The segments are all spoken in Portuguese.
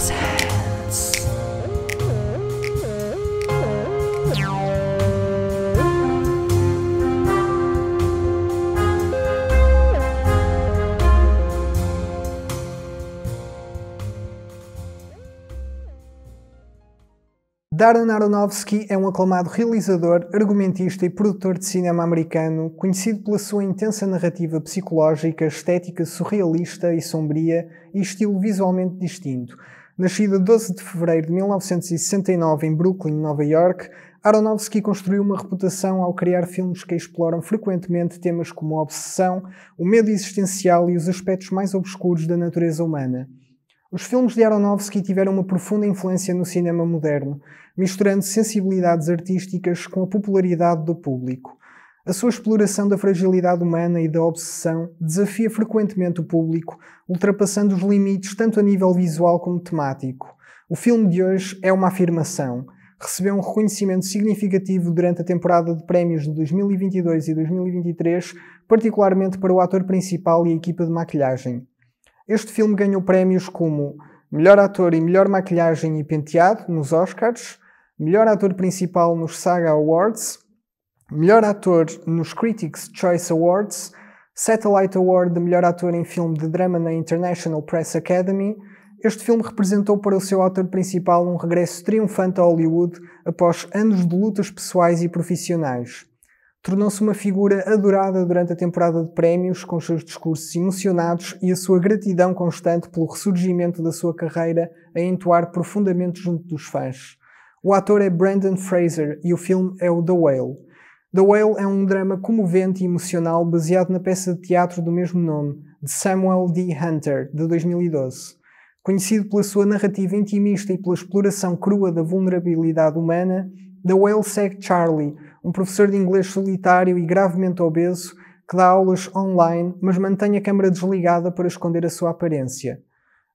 Presents. Darren Aronofsky é um aclamado realizador, argumentista e produtor de cinema americano, conhecido pela sua intensa narrativa psicológica, estética surrealista e sombria e estilo visualmente distinto. Nascido a 12 de fevereiro de 1969 em Brooklyn, Nova York, Aronofsky construiu uma reputação ao criar filmes que exploram frequentemente temas como a obsessão, o medo existencial e os aspectos mais obscuros da natureza humana. Os filmes de Aronofsky tiveram uma profunda influência no cinema moderno, misturando sensibilidades artísticas com a popularidade do público. A sua exploração da fragilidade humana e da obsessão desafia frequentemente o público, ultrapassando os limites tanto a nível visual como temático. O filme de hoje é uma afirmação. Recebeu um reconhecimento significativo durante a temporada de prémios de 2022 e 2023, particularmente para o ator principal e a equipa de maquilhagem. Este filme ganhou prémios como Melhor Ator e Melhor Maquilhagem e Penteado nos Oscars, Melhor Ator Principal nos Saga Awards, Melhor Ator nos Critics' Choice Awards, Satellite Award de Melhor Ator em Filme de Drama na International Press Academy. Este filme representou para o seu ator principal um regresso triunfante a Hollywood após anos de lutas pessoais e profissionais. Tornou-se uma figura adorada durante a temporada de prémios, com os seus discursos emocionados e a sua gratidão constante pelo ressurgimento da sua carreira a entoar profundamente junto dos fãs. O ator é Brendan Fraser e o filme é o The Whale. The Whale é um drama comovente e emocional baseado na peça de teatro do mesmo nome, de Samuel D. Hunter, de 2012. Conhecido pela sua narrativa intimista e pela exploração crua da vulnerabilidade humana, The Whale segue Charlie, um professor de inglês solitário e gravemente obeso que dá aulas online, mas mantém a câmara desligada para esconder a sua aparência.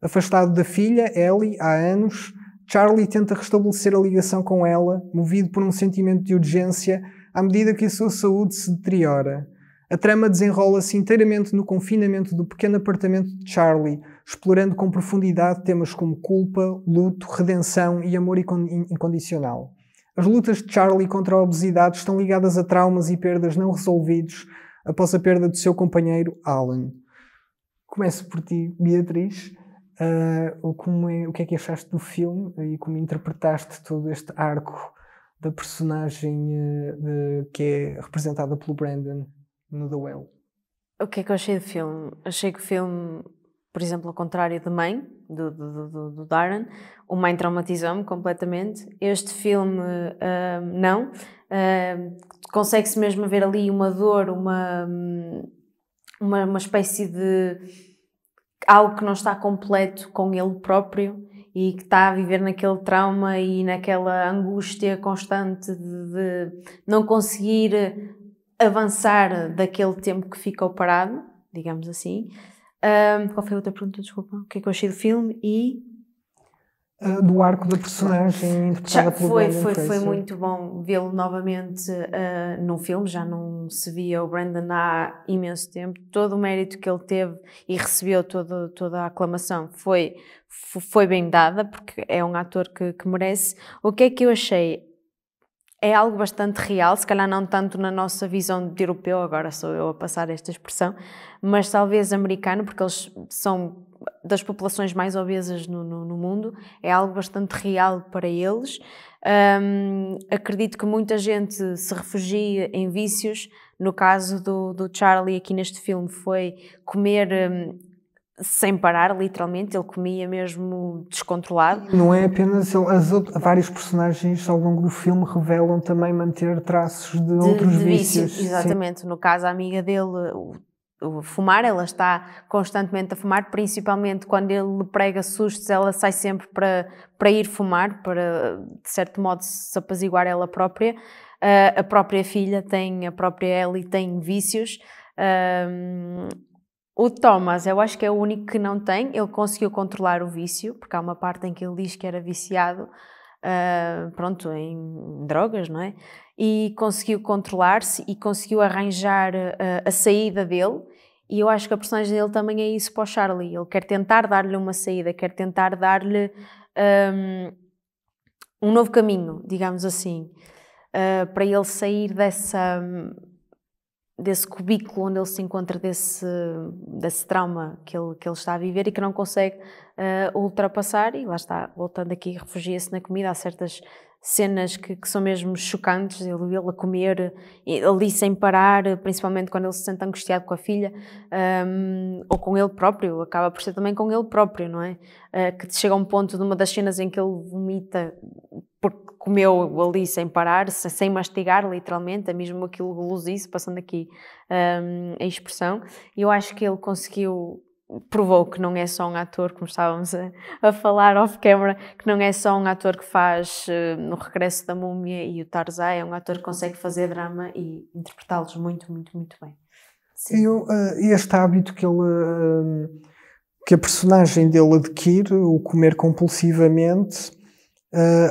Afastado da filha, Ellie, há anos, Charlie tenta restabelecer a ligação com ela, movido por um sentimento de urgência, à medida que a sua saúde se deteriora. A trama desenrola-se inteiramente no confinamento do pequeno apartamento de Charlie, explorando com profundidade temas como culpa, luto, redenção e amor incondicional. As lutas de Charlie contra a obesidade estão ligadas a traumas e perdas não resolvidos após a perda do seu companheiro, Alan. Começo por ti, Beatriz. O que é que achaste do filme e como interpretaste todo este arco da personagem que é representada pelo Brendan no The Whale? O que é que eu achei do filme? Achei que o filme, por exemplo, ao contrário de Mãe, do Darren, o Mãe traumatizou-me completamente. Este filme, não. Consegue-se mesmo ver ali uma dor, uma espécie de algo que não está completo com ele próprio e que está a viver naquele trauma e naquela angústia constante de não conseguir avançar daquele tempo que ficou parado, digamos assim. Qual foi a outra pergunta? Desculpa. O que é que eu achei do filme? Do arco da personagem interpretada pelo Brendan Fraser. Foi muito bom vê-lo novamente num filme. Já não se via o Brendan há imenso tempo. Todo o mérito que ele teve e recebeu toda a aclamação foi bem dada, porque é um ator que merece. O que é que eu achei? É algo bastante real, se calhar não tanto na nossa visão de europeu, agora sou eu a passar esta expressão, mas talvez americano, porque eles são das populações mais obesas no mundo, é algo bastante real para eles. Acredito que muita gente se refugia em vícios. No caso do Charlie, aqui neste filme, foi comer sem parar, literalmente. Ele comia mesmo descontrolado. Não é apenas vários personagens ao longo do filme revelam também manter traços de outros vícios. Exatamente. Sim. No caso, a amiga dele, o fumar, ela está constantemente a fumar, principalmente quando ele lhe prega sustos, ela sai sempre para ir fumar, para de certo modo se apaziguar ela própria. A própria filha a própria Ellie tem vícios. O Thomas, eu acho que é o único que não tem. Ele conseguiu controlar o vício, porque há uma parte em que ele diz que era viciado, em drogas, não é? E conseguiu controlar-se e conseguiu arranjar a saída dele E eu acho que a personagem dele também é isso para o Charlie. Ele quer tentar dar-lhe uma saída, quer tentar dar-lhe um novo caminho, digamos assim, para ele sair desse cubículo onde ele se encontra, desse trauma que ele está a viver e que não consegue ultrapassar. E lá está, voltando aqui, refugia-se na comida. Há certas cenas que são mesmo chocantes, ele a comer ali sem parar, principalmente quando ele se sente angustiado com a filha, ou com ele próprio, acaba por ser também com ele próprio, não é? Que chega a um ponto de uma das cenas em que ele vomita porque comeu ali sem parar, sem mastigar, literalmente, é mesmo aquilo gulosice, passando aqui a expressão. E eu acho que ele provou que não é só um ator, como estávamos a falar off camera, que não é só um ator que faz no Regresso da Múmia e o Tarzan, é um ator que consegue fazer drama e interpretá-los muito, muito, muito bem. Este hábito que a personagem dele adquire, o comer compulsivamente,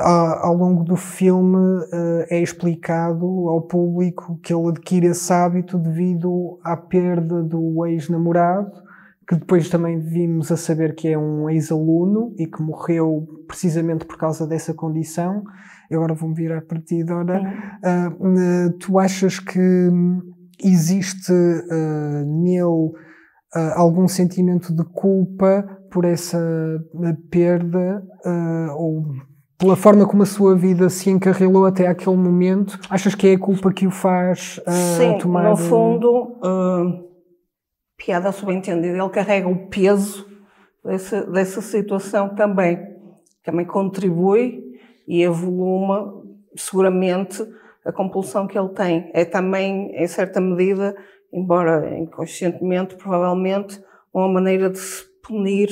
ao longo do filme é explicado ao público que ele adquire esse hábito devido à perda do ex-namorado, que depois também vimos a saber que é um ex-aluno e que morreu precisamente por causa dessa condição. Agora vou-me virar para ti, Dora. Tu achas que existe nele algum sentimento de culpa por essa perda ou pela forma como a sua vida se encarrilou até aquele momento? Achas que é a culpa que o faz tomar... Sim, no fundo, piada subentendida, ele carrega o peso dessa situação também. Também contribui e evoluma seguramente a compulsão que ele tem. É também, em certa medida, embora inconscientemente, provavelmente, uma maneira de se punir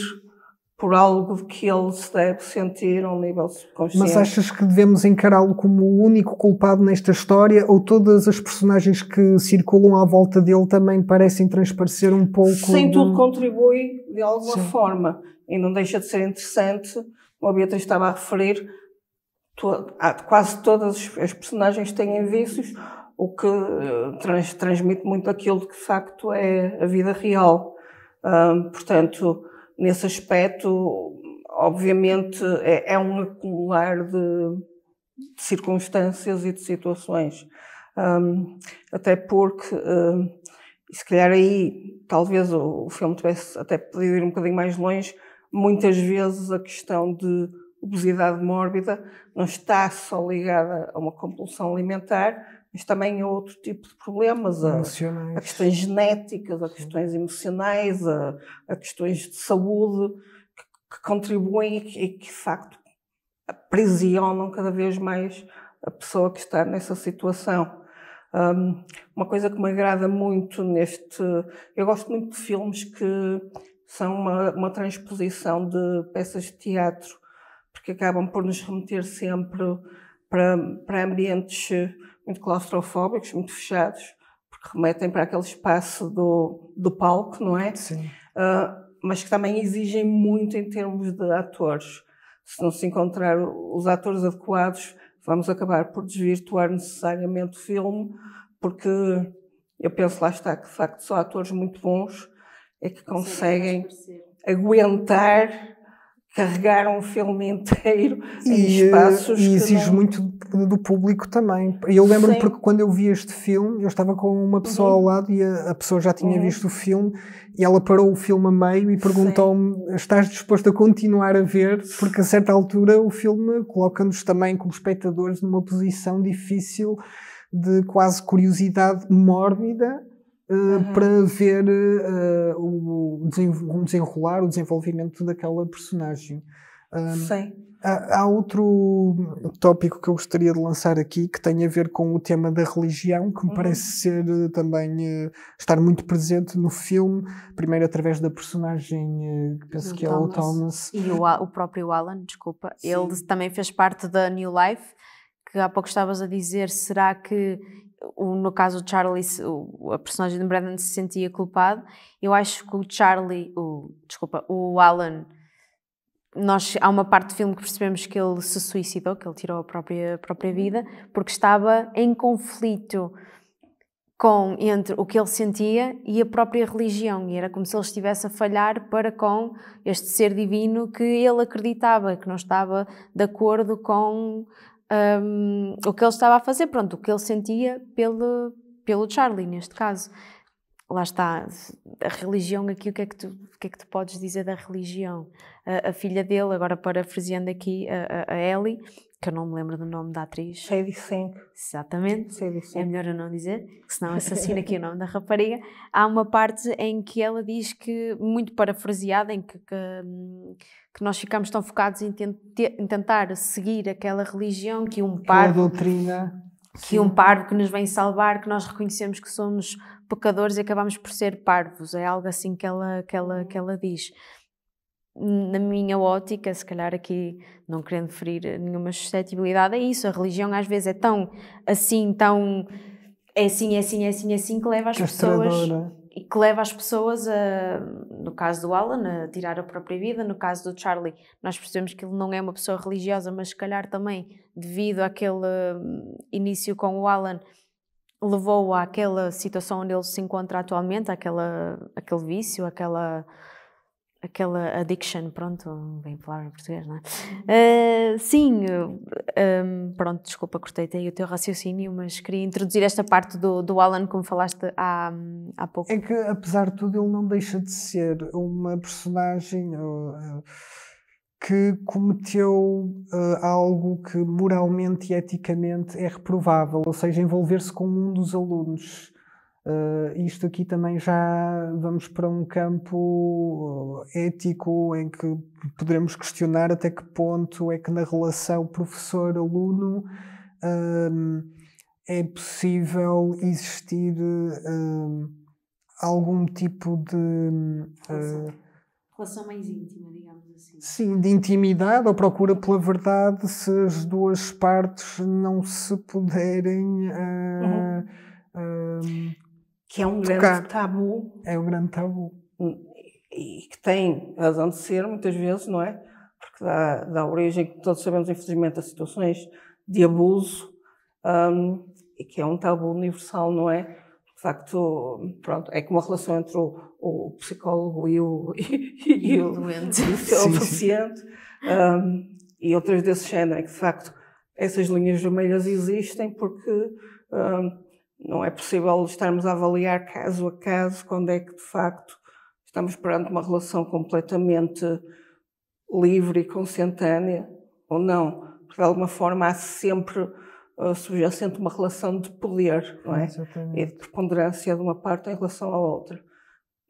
por algo que ele se deve sentir a um nível subconsciente. Mas achas que devemos encará-lo como o único culpado nesta história, ou todas as personagens que circulam à volta dele também parecem transparecer um pouco... Sim, tudo contribui de alguma forma. E não deixa de ser interessante, como a Beatriz estava a referir, quase todas as personagens têm vícios, o que transmite muito aquilo que de facto é a vida real. Portanto, nesse aspecto, obviamente, é um acumular de circunstâncias e de situações. Até porque, se calhar aí, talvez o filme tivesse até podido ir um bocadinho mais longe, muitas vezes a questão de obesidade mórbida não está só ligada a uma compulsão alimentar, mas também a outro tipo de problemas, a questões genéticas, a questões emocionais, a questões de saúde, que contribuem e que, de facto, aprisionam cada vez mais a pessoa que está nessa situação. Uma coisa que me agrada muito eu gosto muito de filmes que são uma transposição de peças de teatro, porque acabam por nos remeter sempre para ambientes muito claustrofóbicos, muito fechados, porque remetem para aquele espaço do palco, não é? Sim. Mas que também exigem muito em termos de atores. Se não se encontrar os atores adequados, vamos acabar por desvirtuar necessariamente o filme, porque eu penso, lá está, que de facto só atores muito bons é que conseguem aguentar, carregar um filme inteiro em espaços e exige muito do público também. Eu lembro-me porque quando eu vi este filme, eu estava com uma pessoa ao lado e a pessoa já tinha visto o filme e ela parou o filme a meio e perguntou-me: estás disposto a continuar a ver? Porque a certa altura o filme coloca-nos também como espectadores numa posição difícil de quase curiosidade mórbida para ver o desenrolar, o desenvolvimento daquela personagem. Sim. Há outro tópico que eu gostaria de lançar aqui que tem a ver com o tema da religião, que me parece ser também estar muito presente no filme, primeiro através da personagem que penso que é o Thomas. E o próprio Alan, desculpa, sim. Ele também fez parte da New Life, que há pouco estavas a dizer, será que no caso do Charlie, a personagem de Brandon se sentia culpado? Eu acho que o Alan, há uma parte do filme que percebemos que ele se suicidou, que ele tirou a própria vida, porque estava em conflito entre o que ele sentia e a própria religião, e era como se ele estivesse a falhar para com este ser divino que ele acreditava, que não estava de acordo com o que ele estava a fazer, pronto, o que ele sentia pelo Charlie, neste caso. Lá está, a religião aqui, o que é que tu podes dizer da religião? A filha dele, agora parafraseando aqui a Ellie, que eu não me lembro do nome da atriz. Sadie Sink. Exatamente. Sadie Sink. É melhor eu não dizer, senão assassina aqui o nome da rapariga. Há uma parte em que ela diz que, muito parafraseada, em que nós ficamos tão focados em tentar seguir aquela religião que um parvo... doutrina... Que um parvo que nos vem salvar, que nós reconhecemos que somos pecadores e acabamos por ser parvos. É algo assim que ela diz. Na minha ótica, se calhar aqui não querendo ferir nenhuma suscetibilidade, é isso. A religião às vezes é tão assim, é assim, que leva as pessoas a, no caso do Alan, a tirar a própria vida. No caso do Charlie, nós percebemos que ele não é uma pessoa religiosa, mas se calhar também, devido àquele início com o Alan, levou-o àquela situação onde ele se encontra atualmente, aquele vício, aquela addiction, pronto, bem falar em português, não é? Sim, pronto, desculpa, cortei-te aí o teu raciocínio, mas queria introduzir esta parte do Alan, como falaste há pouco. É que, apesar de tudo, ele não deixa de ser uma personagem que cometeu algo que moralmente e eticamente é reprovável, ou seja, envolver-se com um dos alunos. Isto aqui também já vamos para um campo ético em que poderemos questionar até que ponto é que na relação professor-aluno é possível existir algum tipo de relação mais íntima, digamos assim. Sim, de intimidade ou procura pela verdade, se as duas partes não se puderem que é um grande tabu. É um grande tabu. E que tem razão de ser, muitas vezes, não é? Porque dá origem, todos sabemos, infelizmente, a situações de abuso, e que é um tabu universal, não é? De facto, pronto, é como a relação entre o psicólogo e o doente, o paciente, e outras desse género, é que, de facto, essas linhas vermelhas existem porque... não é possível estarmos a avaliar caso a caso quando é que, de facto, estamos perante uma relação completamente livre e consentânea ou não. Porque, de alguma forma, há sempre subjacente uma relação de poder, não é? Exatamente. E de preponderância de uma parte em relação à outra.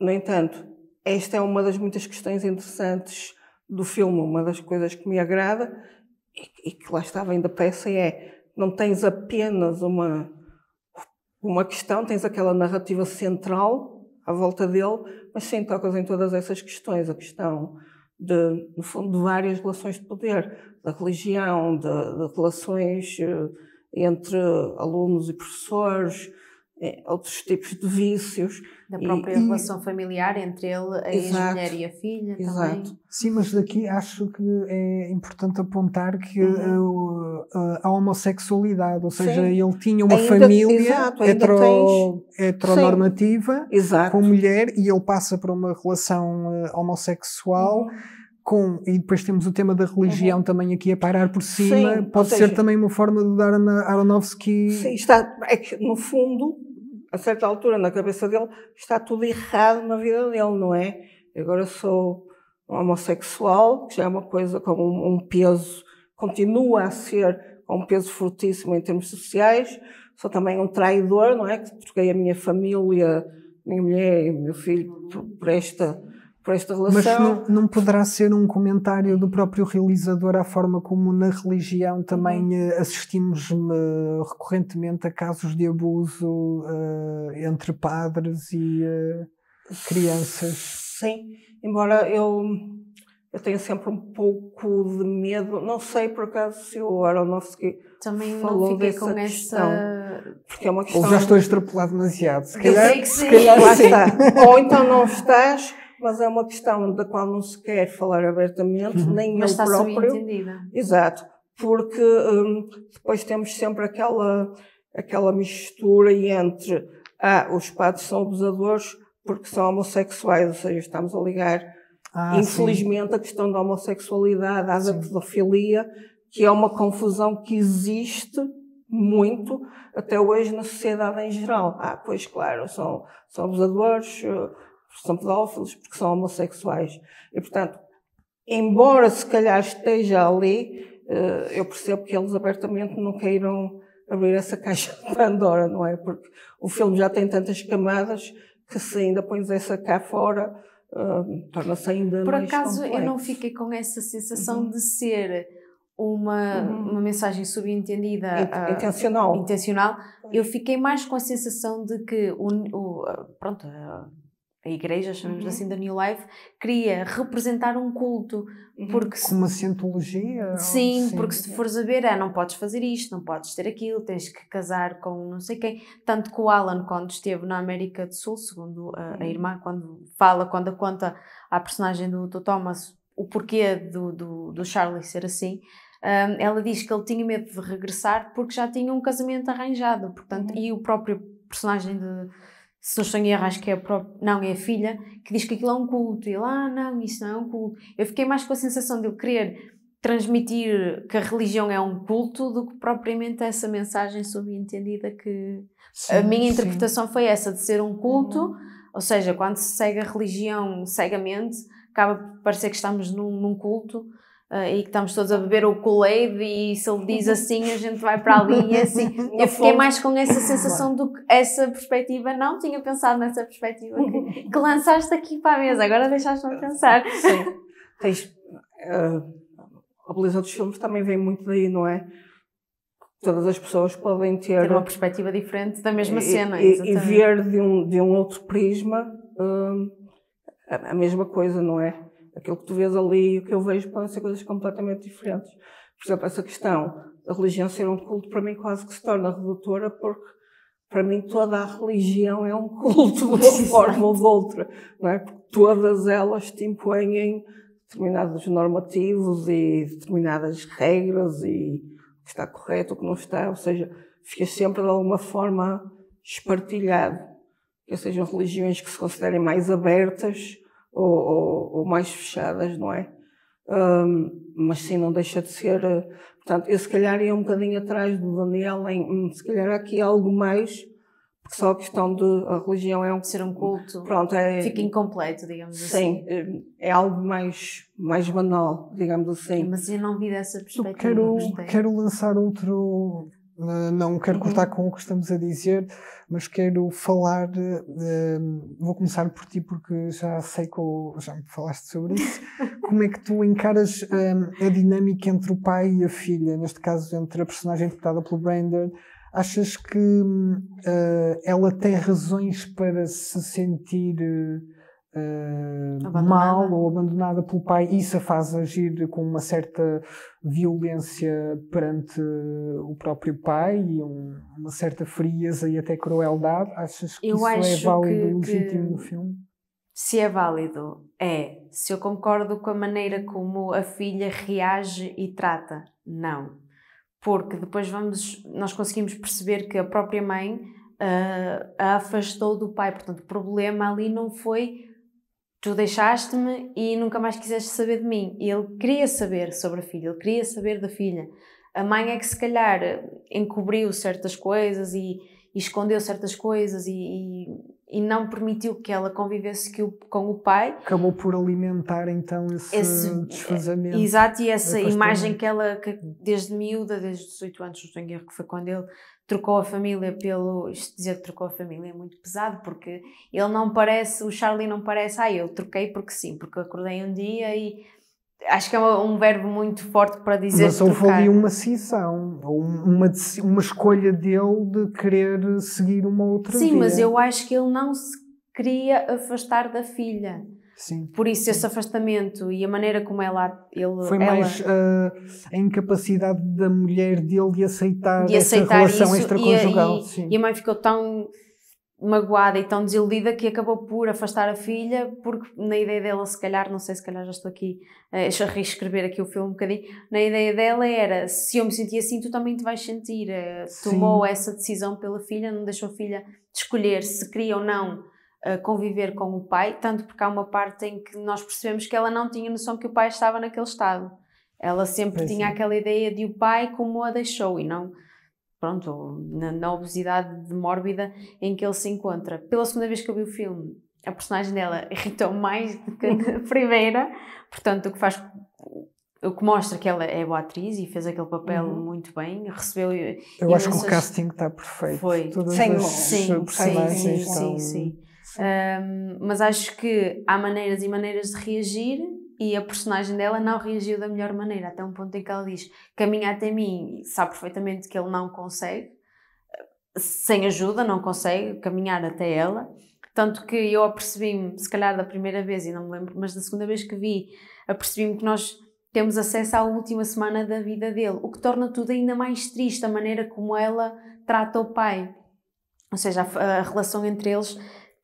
No entanto, esta é uma das muitas questões interessantes do filme. Uma das coisas que me agrada e que lá está bem da peça não tens apenas uma questão, tens aquela narrativa central à volta dele, mas sim tocas em todas essas questões. A questão, no fundo, de várias relações de poder, da religião, de relações entre alunos e professores, outros tipos de vícios. Da própria relação familiar entre ele, a ex-mulher e a filha. Exato. Também. Sim, mas daqui acho que é importante apontar que a homossexualidade, ou seja, ele tinha uma família heteronormativa com mulher e ele passa para uma relação homossexual. E depois temos o tema da religião também aqui a pairar por cima. Sim, pode ser também uma forma de dar a Aronofsky... Sim, é que no fundo, a certa altura na cabeça dele, está tudo errado na vida dele, não é? Agora sou um homossexual, que já é uma coisa com um peso, continua a ser um peso fortíssimo em termos sociais. Sou também um traidor, não é? Que troquei a minha família, minha mulher e o meu filho por esta relação. Mas não poderá ser um comentário do próprio realizador à forma como na religião também assistimos recorrentemente a casos de abuso entre padres e crianças? Sim, embora eu tenha sempre um pouco de medo, não sei por acaso se o Aronofsky também falou não fiquei dessa com questão, porque é uma questão... Ou já estou a extrapolar demasiado, se calhar, eu sei que sim. Se calhar lá sim. Está. Ou então não estás, mas é uma questão da qual não se quer falar abertamente, nem mas eu está próprio. subentendida. Exato, porque depois temos sempre aquela mistura entre os padres são abusadores porque são homossexuais, ou seja, estamos a ligar, infelizmente, sim, a questão da homossexualidade à da pedofilia, que é uma confusão que existe muito até hoje na sociedade em geral. Pois claro, são abusadores, são pedófilos porque são homossexuais. E, portanto, embora se calhar esteja ali, eu percebo que eles abertamente não queiram abrir essa caixa de Pandora, não é? Porque o filme já tem tantas camadas que se ainda pões essa cá fora, torna-se ainda Por mais acaso complexo. Eu não fiquei com essa sensação de ser uma mensagem subentendida intencional. Eu fiquei mais com a sensação de que pronto, a igreja, chamamos assim, da New Life, queria representar um culto. Porque com uma cientologia? Sim, porque se fores a ver, não podes fazer isto, não podes ter aquilo, tens que casar com não sei quem. Tanto que o Alan, quando esteve na América do Sul, segundo a irmã, quando conta à personagem do Thomas o porquê do Charlie ser assim, ela diz que ele tinha medo de regressar porque já tinha um casamento arranjado. Portanto, e o próprio personagem se não estou em erro, acho que é a filha, que diz que aquilo é um culto. E ele, não, isso não é um culto. Eu fiquei mais com a sensação de ele querer transmitir que a religião é um culto do que propriamente essa mensagem subentendida que... Sim, a minha interpretação foi essa, de ser um culto, ou seja, quando se segue a religião cegamente, acaba por parecer que estamos num culto, e que estamos todos a beber o Kool-Aid e se ele diz assim a gente vai para ali e assim. Eu fiquei mais com essa sensação do que essa perspectiva, não tinha pensado nessa perspectiva que lançaste aqui para a mesa, agora deixaste-me pensar. Sim, a beleza dos filmes também vem muito daí, não é? Todas as pessoas podem ter uma perspectiva diferente da mesma cena. E ver de um outro prisma a mesma coisa, não é? Aquilo que tu vês ali e o que eu vejo podem ser coisas completamente diferentes. Por exemplo, essa questão da religião ser um culto, para mim quase que se torna redutora, porque para mim toda a religião é um culto de uma forma ou de outra, não é? Porque todas elas te impõem em determinados normativos e determinadas regras e o que está correto, o que não está, ou seja, fica sempre de alguma forma espartilhado. Que sejam religiões que se considerem mais abertas ou mais fechadas, não é? Mas sim, não deixa de ser... portanto, eu se calhar ia um bocadinho atrás do Daniel se calhar há aqui algo mais, porque só a questão de a religião é ser um culto, pronto, fica incompleto, digamos assim. Sim, é algo mais banal, digamos assim. Mas eu não vi dessa perspectiva. Quero lançar outro... Não quero cortar com o que estamos a dizer, mas quero falar, vou começar por ti porque já sei que já me falaste sobre isso. Como é que tu encaras a dinâmica entre o pai e a filha, neste caso entre a personagem interpretada pelo Brandon? Achas que ela tem razões para se sentir mal ou abandonada pelo pai e isso a faz agir com uma certa violência perante o próprio pai e uma certa frieza e até crueldade? Achas que isso é válido e legítimo no filme? Se é válido, se eu concordo com a maneira como a filha reage e trata, não. Porque depois nós conseguimos perceber que a própria mãe a afastou do pai, portanto o problema ali não foi tu deixaste-me e nunca mais quiseste saber de mim. E ele queria saber sobre a filha, ele queria saber da filha. A mãe é que se calhar encobriu certas coisas e escondeu certas coisas e não permitiu que ela convivesse com o pai. Acabou por alimentar então esse desfazamento. Exato, e essa imagem que ela, desde miúda, desde os 18 anos, não tenho erro, que foi quando ele trocou a família dizer que trocou a família é muito pesado, porque ele não parece, o Charlie não parece, eu troquei porque sim, porque acordei um dia e acho que é um verbo muito forte para dizer mas houve ali uma cisão, uma escolha dele de querer seguir uma outra vida. Sim, mas eu acho que ele não se queria afastar da filha. Sim. Por isso esse afastamento e a maneira como foi mais a incapacidade da mulher dele de aceitar essa relação extraconjugal. E a mãe ficou tão magoada e tão desiludida que acabou por afastar a filha, porque na ideia dela, se calhar já estou aqui a reescrever aqui o filme um bocadinho, na ideia dela era, se eu me sentia assim, tu também te vais sentir. Tomou essa decisão pela filha, não deixou a filha escolher se queria ou não conviver com o pai, tanto porque há uma parte em que nós percebemos que ela não tinha noção que o pai estava naquele estado. Ela sempre tinha aquela ideia de o pai como a deixou e não, pronto, na obesidade mórbida em que ele se encontra. Pela segunda vez que eu vi o filme, a personagem dela irritou mais do que a primeira, portanto o que mostra que ela é boa atriz e fez aquele papel muito bem, recebeu... Eu acho que o casting está perfeito. Foi. Sim. Mas acho que há maneiras e maneiras de reagir e a personagem dela não reagiu da melhor maneira, até um ponto em que ela diz, caminha até mim e sabe perfeitamente que ele não consegue, sem ajuda não consegue caminhar até ela, tanto que eu apercebi-me, se calhar da primeira vez e não me lembro, mas da segunda vez que vi, apercebi-me que nós temos acesso à última semana da vida dele, o que torna tudo ainda mais triste, a maneira como ela trata o pai, ou seja, a relação entre eles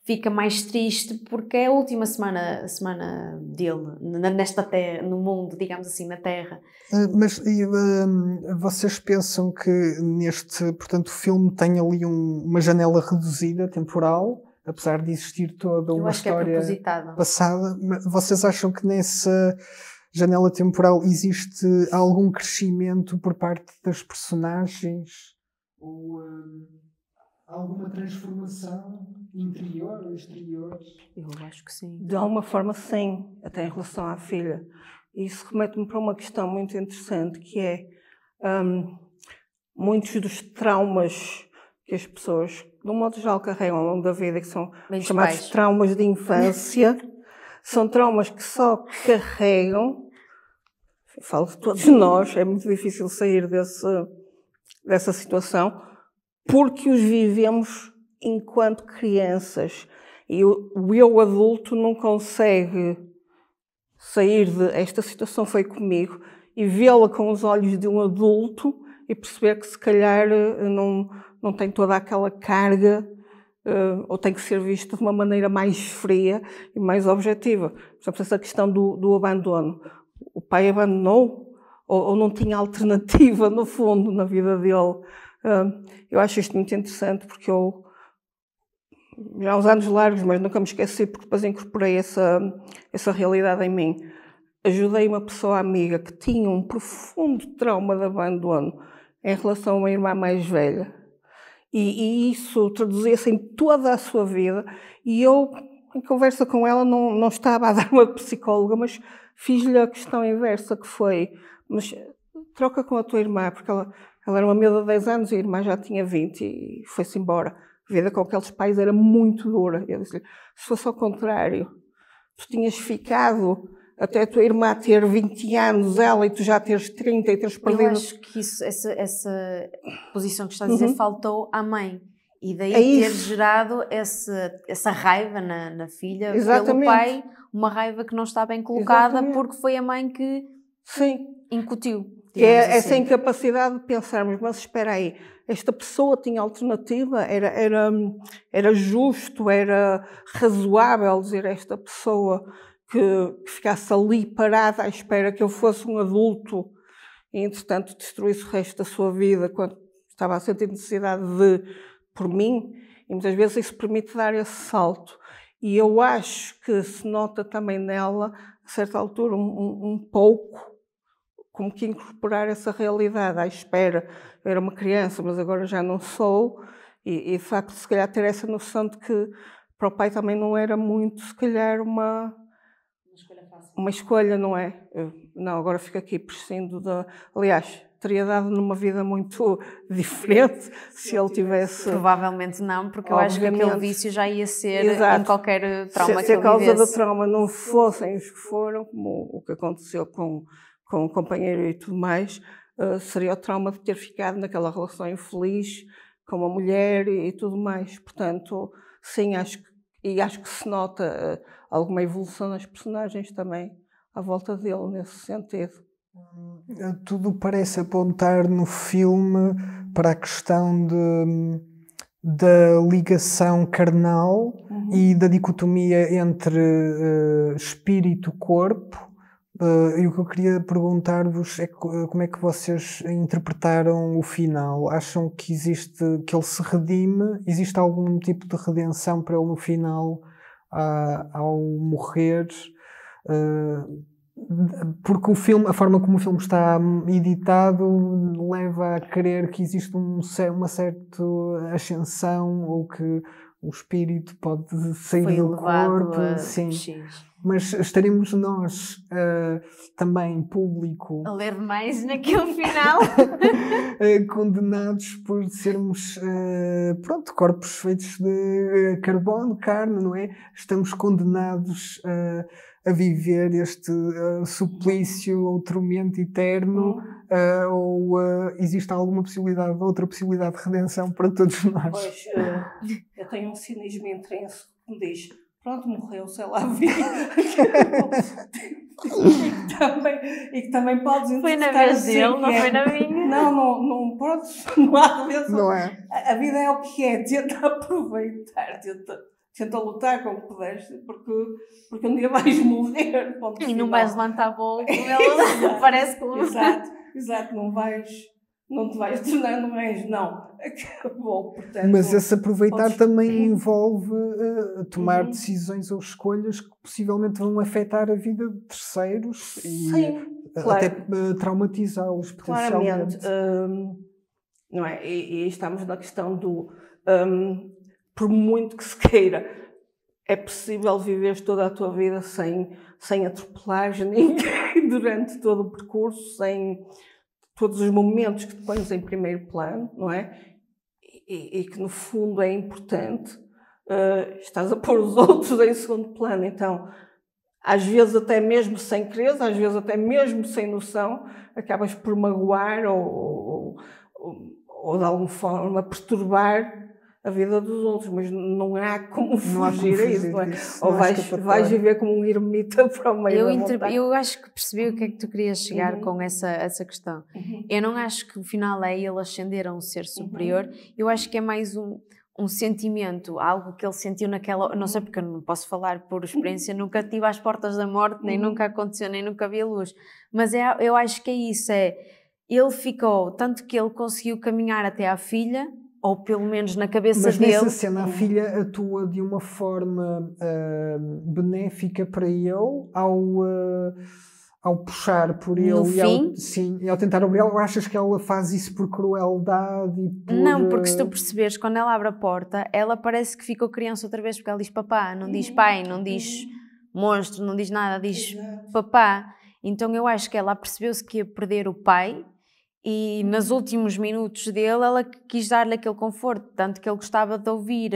fica mais triste porque é a última semana dele nesta terra, no mundo, digamos assim, na Terra. Mas vocês pensam que portanto, o filme tem ali uma janela reduzida, temporal, apesar de existir toda uma história passada? Vocês acham que nessa janela temporal existe algum crescimento por parte das personagens? Ou alguma transformação interior ou exterior? Eu acho que sim. De alguma forma, sim, até em relação à filha. Isso remete-me para uma questão muito interessante, que é muitos dos traumas que as pessoas, de um modo geral, carregam ao longo da vida, que são chamados traumas de infância, são traumas que só carregam, falo de todos nós, é muito difícil sair dessa situação, porque os vivemos enquanto crianças. E o eu adulto não consegue sair esta situação foi comigo e vê-la com os olhos de um adulto e perceber que se calhar não tem toda aquela carga ou tem que ser vista de uma maneira mais fria e mais objetiva. Por exemplo, essa questão do abandono. O pai abandonou ou não tinha alternativa, no fundo, na vida dele. Eu acho isto muito interessante porque eu, já há uns anos largos, mas nunca me esqueci porque depois incorporei essa realidade em mim. Ajudei uma pessoa amiga que tinha um profundo trauma de abandono em relação a uma irmã mais velha. E isso traduzia-se em toda a sua vida. E eu, em conversa com ela, não estava a dar uma psicóloga, mas fiz-lhe a questão inversa, que foi, mas troca com a tua irmã, porque ela era uma miúda de 10 anos e a irmã já tinha 20 e foi-se embora. A vida com aqueles pais era muito dura. Eu disse-lhe, se fosse ao contrário, tu tinhas ficado até a tua irmã ter 20 anos, ela, e tu já teres 30 e teres perdido... Eu acho que essa posição que estás a dizer faltou à mãe. E daí ter gerado essa raiva na filha. Exatamente. Pelo pai, uma raiva que não está bem colocada. Exatamente. Porque foi a mãe que incutiu. Essa incapacidade de pensarmos, mas espera aí, esta pessoa tinha alternativa, era justo, era razoável dizer a esta pessoa que ficasse ali parada à espera que eu fosse um adulto e, entretanto, destruísse o resto da sua vida quando estava a sentir necessidade por mim. E muitas vezes isso permite dar esse salto. E eu acho que se nota também nela, a certa altura, um pouco, como que incorporar essa realidade à espera. Eu era uma criança, mas agora já não sou. E de facto, se calhar ter essa noção de que para o pai também não era muito, se calhar, uma escolha, não é? Não, agora fico aqui prescindo de... Aliás, teria dado numa vida muito diferente se ele tivesse... Provavelmente não, porque eu acho que aquele vício já ia ser em qualquer trauma que ele vivesse. Se a causa do trauma não fossem os que foram, como o que aconteceu com o companheiro e tudo mais, seria o trauma de ter ficado naquela relação infeliz com uma mulher e tudo mais. Portanto, sim, acho que se nota alguma evolução nas personagens também à volta dele, nesse sentido. Tudo parece apontar no filme para a questão da ligação carnal e da dicotomia entre espírito-corpo, E o que eu queria perguntar-vos é como é que vocês interpretaram o final? Acham que que ele se redime? Existe algum tipo de redenção para ele no final, ao morrer? Porque a forma como o filme está editado leva a crer que existe uma certa ascensão, ou que o espírito pode sair do corpo. Sim. Mas estaremos nós, também, público, a ler mais naquele final, condenados por sermos, corpos feitos de carbono, carne, não é? Estamos condenados a viver este suplício ou tormento eterno, ou existe alguma possibilidade, outra possibilidade de redenção para todos nós? Pois, eu tenho um cinismo intrínseco que me diz: pronto, morreu, sei lá, vi. E que também podes interpretar. Foi na vez assim, dele, não foi na minha. Não podes, não há redenção. Não é? A vida é o que é, tenta aproveitar, tenta lutar com o que puderes, porque um dia vais morrer. E não vais levantar bolo, ele parece que... Exato, não te vais tornar um anjo, não. Acabou, portanto... Mas esse aproveitar também envolve tomar decisões ou escolhas que possivelmente vão afetar a vida de terceiros. Sim, e claro. Até traumatizá-los potencialmente. Claramente. Não é? E estamos na questão do... por muito que se queira, é possível viveres toda a tua vida sem atropelares ninguém durante todo o percurso, sem todos os momentos que te pões em primeiro plano, não é? E que no fundo é importante, estás a pôr os outros em segundo plano. Então, às vezes até mesmo sem querer, às vezes até mesmo sem noção, acabas por magoar ou de alguma forma perturbar a vida dos outros, mas não há como fugir a isso, não é? Ou vais viver como um ermita para o meio da montanha. Eu acho que percebi o que é que tu querias chegar com essa questão. Eu não acho que o final é ele ascender a um ser superior, eu acho que é mais um sentimento, algo que ele sentiu naquela... Não sei, porque eu não posso falar por experiência, nunca estive às portas da morte, nem nunca aconteceu, nem nunca vi a luz, mas eu acho que é isso, ele ficou, tanto que ele conseguiu caminhar até à filha, ou pelo menos na cabeça dele. Mas nessa cena a filha atua de uma forma benéfica para ele ao puxar por ele no fim? E ao tentar obrigá-lo. Ou achas que ela faz isso por crueldade e por... Não, porque se tu perceberes, quando ela abre a porta, ela parece que ficou criança outra vez, porque ela diz papá, não diz pai, não diz monstro, não diz nada, diz papá. Então eu acho que ela percebeu-se que ia perder o pai, e nos últimos minutos dele ela quis dar-lhe aquele conforto, tanto que ele gostava de ouvir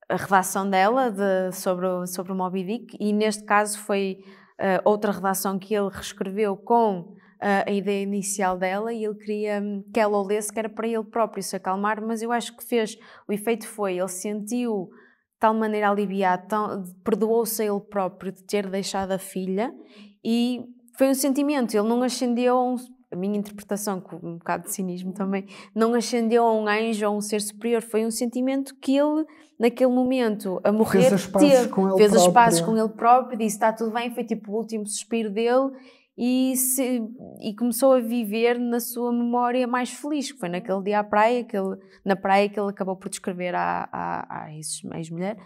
a redação dela sobre o Moby Dick, e neste caso foi outra redação que ele reescreveu com a ideia inicial dela, e ele queria que ela o lesse, que era para ele próprio se acalmar, mas eu acho que o efeito foi, ele sentiu de tal maneira aliviado, perdoou-se a ele próprio de ter deixado a filha, e foi um sentimento, ele não ascendeu a minha interpretação, com um bocado de cinismo também, não ascendeu a um anjo ou a um ser superior, foi um sentimento que ele, naquele momento, a morrer, fez as pazes com ele próprio, disse está tudo bem, foi tipo o último suspiro dele, e começou a viver na sua memória mais feliz, que foi naquele dia na praia que ele acabou por descrever à ex-mulher,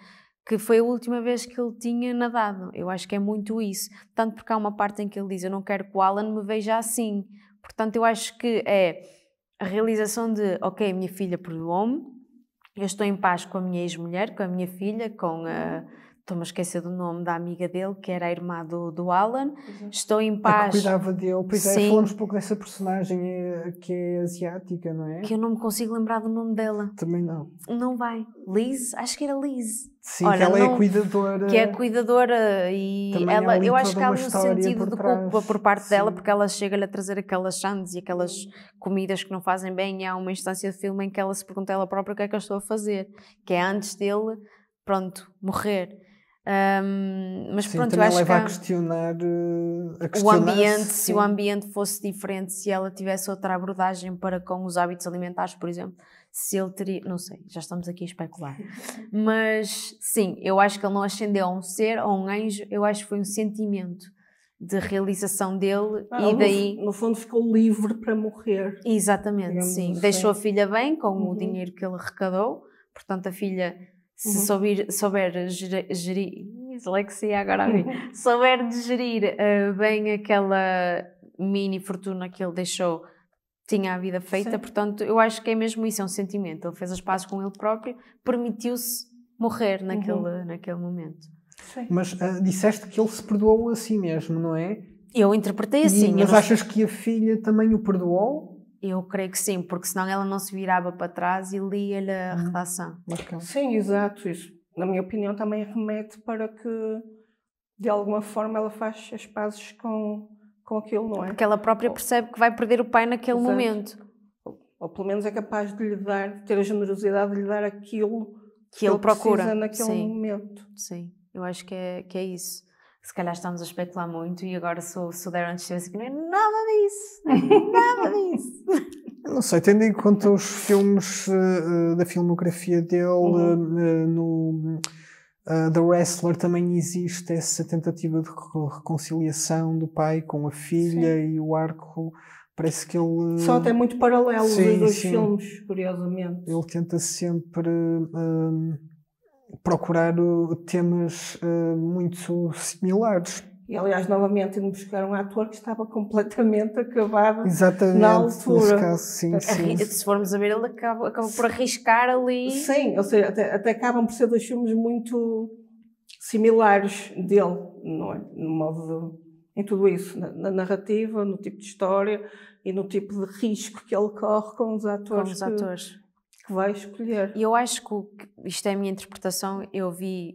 que foi a última vez que ele tinha nadado. Eu acho que é muito isso, tanto porque há uma parte em que ele diz eu não quero que o Alan me veja assim. Portanto, eu acho que é a realização de, ok, minha filha perdoou-me, eu estou em paz com a minha ex-mulher, com a minha filha, com a... Estou-me a esquecer do nome da amiga dele, que era a irmã do Alan. Estou em paz... que cuidava dele. Pois é, falamos um pouco dessa personagem que é asiática, não é? Que eu não me consigo lembrar do nome dela. Também não. Não vai. Liz? Acho que era Liz. Sim, olha, que ela é cuidadora. Que é cuidadora e ela, eu acho que há um sentido de culpa por parte dela, porque ela chega-lhe a trazer aquelas sandes e aquelas comidas que não fazem bem, e há uma instância de filme em que ela se pergunta a ela própria o que é que eu estou a fazer, que é antes dele, pronto, morrer. Mas sim, pronto, também eu acho leva que a questionar o ambiente, se o ambiente fosse diferente, se ela tivesse outra abordagem para com os hábitos alimentares, por exemplo, se ele teria, não sei, já estamos aqui a especular, mas sim, eu acho que ele não ascendeu a um ser, a um anjo, eu acho que foi um sentimento de realização dele e daí... No fundo ficou livre para morrer. Exatamente, sim. Assim. Deixou a filha bem com o dinheiro que ele arrecadou, portanto a filha, se souber gerir... Dislexia agora a mim. Souber de gerir bem aquela mini fortuna que ele deixou, tinha a vida feita, sim. Portanto eu acho que é mesmo isso, é um sentimento. Ele fez as pazes com ele próprio, permitiu-se morrer naquele momento. Sim. Mas disseste que ele se perdoou a si mesmo, não é? Eu interpretei assim. Mas achas que a filha também o perdoou? Eu creio que sim, porque senão ela não se virava para trás e lia-lhe a redação. Sim, exato. Isso, na minha opinião, também remete para que, de alguma forma, ela faz as pazes com aquilo, não é? Porque ela própria percebe que vai perder o pai naquele momento. Ou pelo menos é capaz de lhe dar, de ter a generosidade de lhe dar aquilo que ele procura naquele momento. Sim, eu acho que é isso. Se calhar estamos a especular muito e agora se o Darren estivesse aqui, não é nada disso, nada disso. Não sei, tendo em conta os filmes da filmografia dele, no The Wrestler também existe essa tentativa de reconciliação do pai com a filha. Sim. E o arco, parece que ele... São até muito paralelos os dois filmes, curiosamente. Ele tenta sempre procurar temas muito similares. E aliás, novamente, indo buscar um ator que estava completamente acabado. Exatamente, na altura. Nesse caso, sim. Se formos a ver, ele acaba por arriscar ali. Sim, ou seja, até acabam por ser dois filmes muito similares dele, não é? No modo em tudo isso, na narrativa, no tipo de história e no tipo de risco que ele corre com os atores. Que vai escolher. E eu acho que isto é a minha interpretação.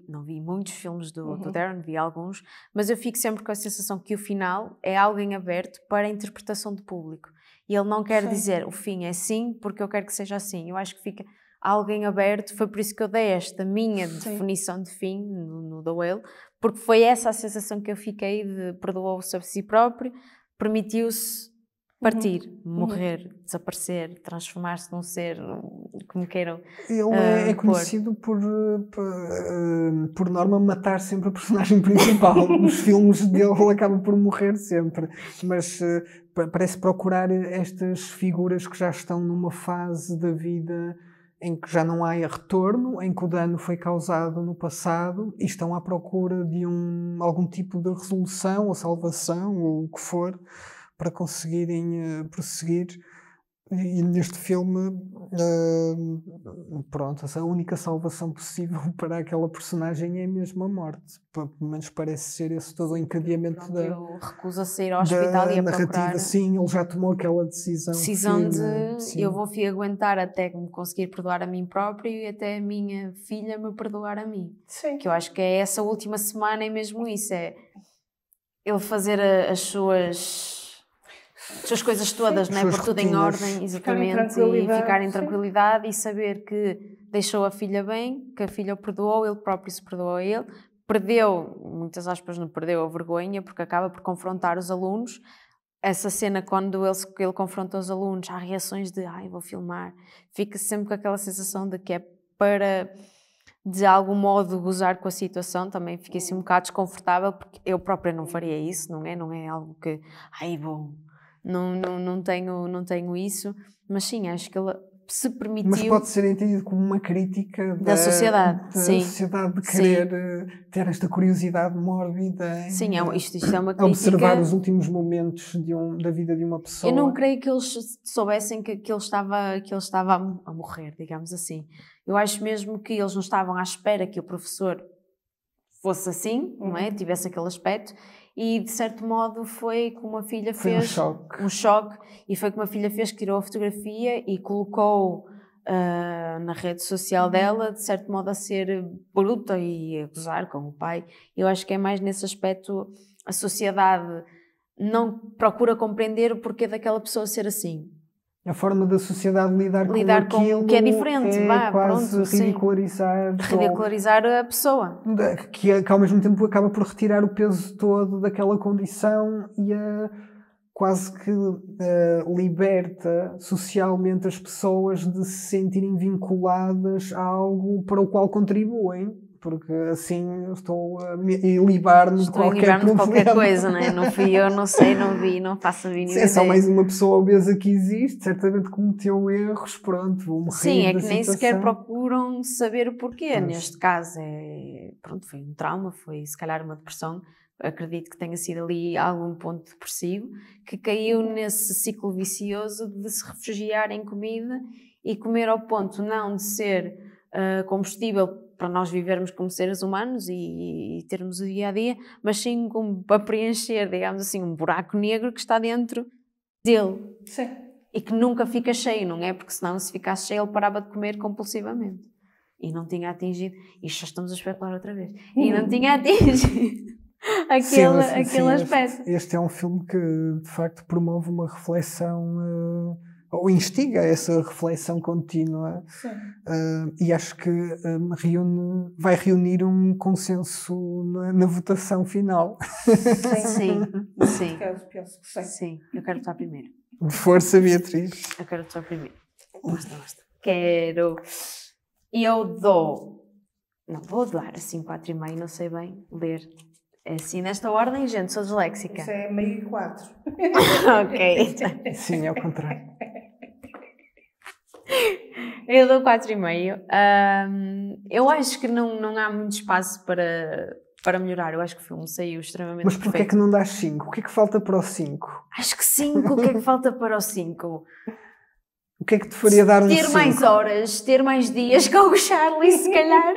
Não vi muitos filmes do Darren, vi alguns, mas eu fico sempre com a sensação que o final é algo em aberto para a interpretação do público. E ele não quer dizer o fim é assim porque eu quero que seja assim. Eu acho que fica algo em aberto. Foi por isso que eu dei esta minha definição de fim no The Whale, porque foi essa a sensação que eu fiquei de perdoou-se a si próprio, permitiu-se partir, morrer, desaparecer, transformar-se num ser, como queiram. Ele é conhecido por norma, matar sempre a personagem principal. Nos filmes dele ele acaba por morrer sempre. Mas parece procurar estas figuras que já estão numa fase da vida em que já não há retorno, em que o dano foi causado no passado e estão à procura de algum tipo de resolução ou salvação, ou o que for, para conseguirem prosseguir. E neste filme, pronto, a única salvação possível para aquela personagem é mesmo a morte. Pelo menos parece ser esse todo o encadeamento ele recusa sair ao hospital e a narrativa. Procurar. Sim, ele já tomou aquela decisão de eu vou aguentar até me conseguir perdoar a mim próprio e até a minha filha me perdoar a mim. Sim. Que eu acho que é essa última semana, é mesmo isso, é ele fazer as suas coisas todas, não é? Por tudo em ordem, exatamente, e ficar em tranquilidade e saber que deixou a filha bem, que a filha o perdoou, ele próprio se perdoou a ele, perdeu, muitas aspas, não perdeu a vergonha, porque acaba por confrontar os alunos. Essa cena, quando ele confronta os alunos, há reações de vou filmar, fica sempre com aquela sensação de que é para, de algum modo, gozar com a situação. Também fiquei assim um bocado desconfortável, porque eu própria não faria isso, não é algo que, não tenho isso, mas sim, acho que ele se permitiu... Mas pode ser entendido como uma crítica da sociedade, sociedade de querer ter esta curiosidade mórbida. Sim, isto é uma crítica... Observar os últimos momentos da vida de uma pessoa. Eu não creio que eles soubessem que ele estava a morrer, digamos assim. Eu acho mesmo que eles não estavam à espera que o professor fosse assim, não é? Tivesse aquele aspecto. E, de certo modo, foi como a filha fez... um choque. E foi como a filha fez, que tirou a fotografia e colocou na rede social dela, de certo modo a ser bruta e a gozar com o pai. Eu acho que é mais nesse aspecto, a sociedade não procura compreender o porquê daquela pessoa ser assim. A forma da sociedade lidar com aquilo que é diferente, ridicularizar a pessoa. Que ao mesmo tempo acaba por retirar o peso todo daquela condição e quase que liberta socialmente as pessoas de se sentirem vinculadas a algo para o qual contribuem. porque assim estou a livrar-me de qualquer problema. Qualquer coisa, não é? Não fui eu, não sei, não vi, não faço a mínima ideia. É só mais uma pessoa obesa que existe, certamente cometeu erros, pronto, vou morrer. Sim, é que nem situação. sequer procuram saber o porquê. Neste caso, pronto, foi um trauma, foi se calhar uma depressão. Acredito que tenha sido ali algum ponto depressivo, que caiu nesse ciclo vicioso de se refugiar em comida e comer ao ponto não de ser combustível para nós vivermos como seres humanos e termos o dia-a-dia, mas sim como para preencher, digamos assim, um buraco negro que está dentro dele. Sim. E que nunca fica cheio, não é? Porque senão, se ficasse cheio, ele parava de comer compulsivamente. E não tinha atingido... Isto já estamos a especular outra vez. E não tinha atingido aquele aspecto. Este é um filme que, de facto, promove uma reflexão... ou instiga essa reflexão contínua. E acho que vai reunir um consenso na votação final. Sim. Penso que sim. Sim, eu quero votar primeiro. Força, Beatriz. Eu quero votar primeiro. Basta. Quero. E eu dou... Não, vou dar assim 4,5, não sei bem ler. É assim, nesta ordem, gente, sou disléxica. Isso é meio e 4. Ok. Sim, é o contrário. Eu dou 4,5. Eu acho que não há muito espaço para melhorar. Eu acho que o filme saiu extremamente Mas porquê é que não dás 5? O que é que falta para o 5? Acho que 5. O que é que falta para o 5? O que é que te faria dar um 5? Ter mais horas, ter mais dias com o Charlie, se calhar.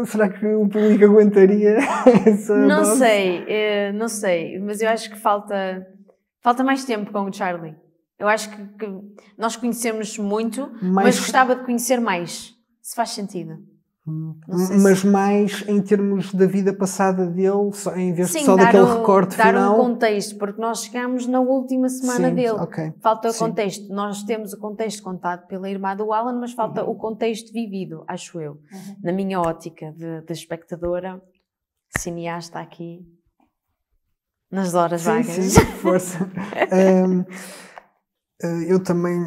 Será que o público aguentaria essa Não dose? não sei. Mas eu acho que falta mais tempo com o Charlie. Eu acho que nós conhecemos muito, mas gostava de conhecer mais. Se faz sentido. Mas mais em termos da vida passada dele, em vez de só dar daquele recorte dar final? Dar um contexto, porque nós chegamos na última semana dele. Okay. Falta o contexto. Nós temos o contexto contado pela irmã do Alan, mas falta o contexto vivido, acho eu. Na minha ótica de espectadora, cineasta aqui, nas horas vagas. Sim, força. Eu também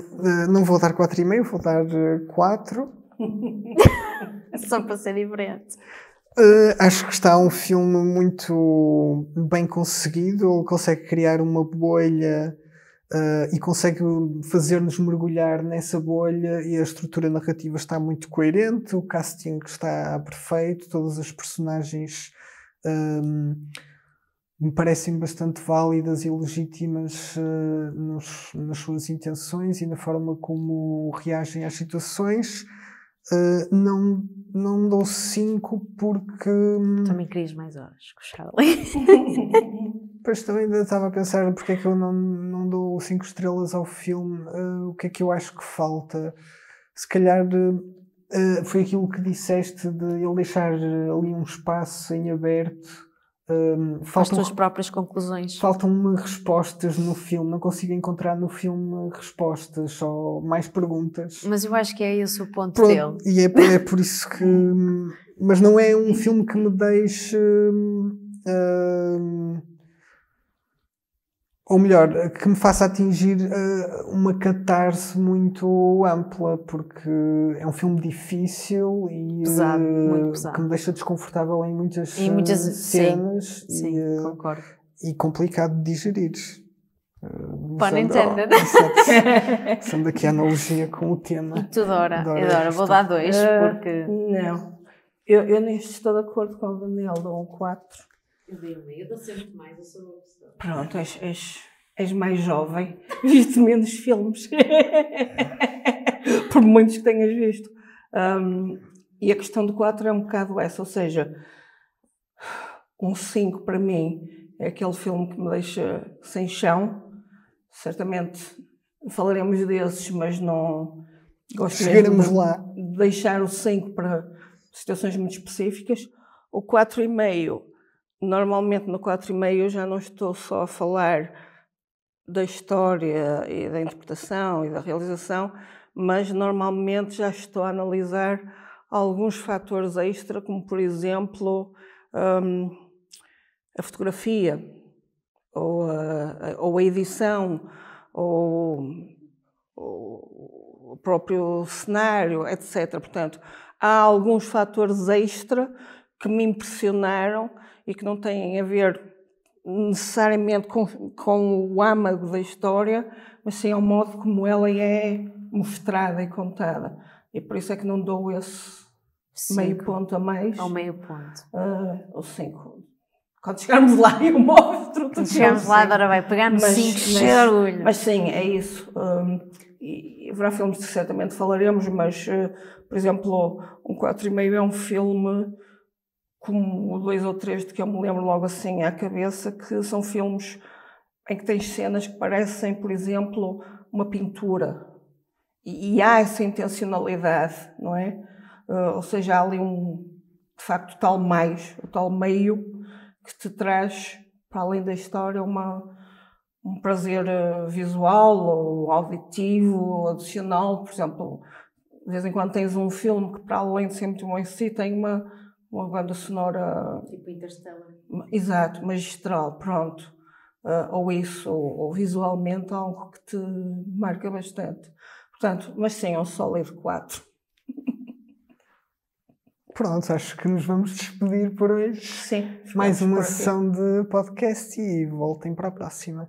não vou dar 4,5, vou dar 4. Só para ser diferente. Acho que está um filme muito bem conseguido. Ele consegue criar uma bolha e consegue fazer-nos mergulhar nessa bolha, e a estrutura narrativa está muito coerente, o casting está perfeito, todas as personagens me parecem bastante válidas e legítimas nas suas intenções e na forma como reagem às situações. Não dou 5 porque... Também querias mais horas com o Charlie. Depois também ainda estava a pensar porque é que eu não dou 5 estrelas ao filme. O que é que eu acho que falta? Se calhar foi aquilo que disseste de ele deixar ali um espaço em aberto. As tuas próprias conclusões. Faltam-me respostas no filme. Não consigo encontrar no filme respostas, só mais perguntas. Mas eu acho que é esse o ponto dele. E é por isso que... Mas não é um filme que me deixe... ou melhor, que me faça atingir uma catarse muito ampla, porque é um filme difícil e pesado, muito pesado, que me deixa desconfortável em muitas cenas. Sim, concordo. E complicado de digerir. Pun intended. Usando aqui a analogia com o tema. E tu, Dora, vou dar 2, porque... Não. Eu neste estou de acordo com o Daniel, dou um 4. Eu dou sempre mais, eu sou uma pessoa. Pronto, és mais jovem, viste menos filmes, por muitos que tenhas visto. E a questão do 4 é um bocado essa, ou seja, um 5 para mim é aquele filme que me deixa sem chão. Certamente falaremos desses, mas não gosto Chegaremos lá de deixar o 5 para situações muito específicas. O 4,5, normalmente no 4,5 eu já não estou só a falar da história e da interpretação e da realização, mas normalmente já estou a analisar alguns fatores extra, como por exemplo a fotografia, ou a edição, ou o próprio cenário, etc. Portanto, há alguns fatores extra que me impressionaram e que não têm a ver necessariamente com o âmago da história, mas sim ao modo como ela é mostrada e contada. E por isso é que não dou esse 5. meio ponto a mais. Ou meio ponto. Ou 5. Quando chegarmos lá eu mostro. Quando chegarmos lá, agora vai pegar no 5, cheio de orgulho. Mas sim, é isso. E haverá filmes que certamente falaremos, mas, por exemplo, um 4,5 é um filme como o 2 ou 3 de que eu me lembro logo assim à cabeça, que são filmes em que tens cenas que parecem, por exemplo, uma pintura. E há essa intencionalidade, não é? Ou seja, há ali de facto, tal meio que te traz, para além da história, um prazer visual ou auditivo ou adicional. Por exemplo, de vez em quando tens um filme que, para além de ser muito bom em si, tem uma banda sonora... Tipo Interstellar. Exato, magistral, pronto. Ou isso, ou visualmente algo que te marca bastante. Portanto, mas sim, é um sólido 4. Pronto, acho que nos vamos despedir por hoje. Sim. Mais uma sessão de podcast e voltem para a próxima.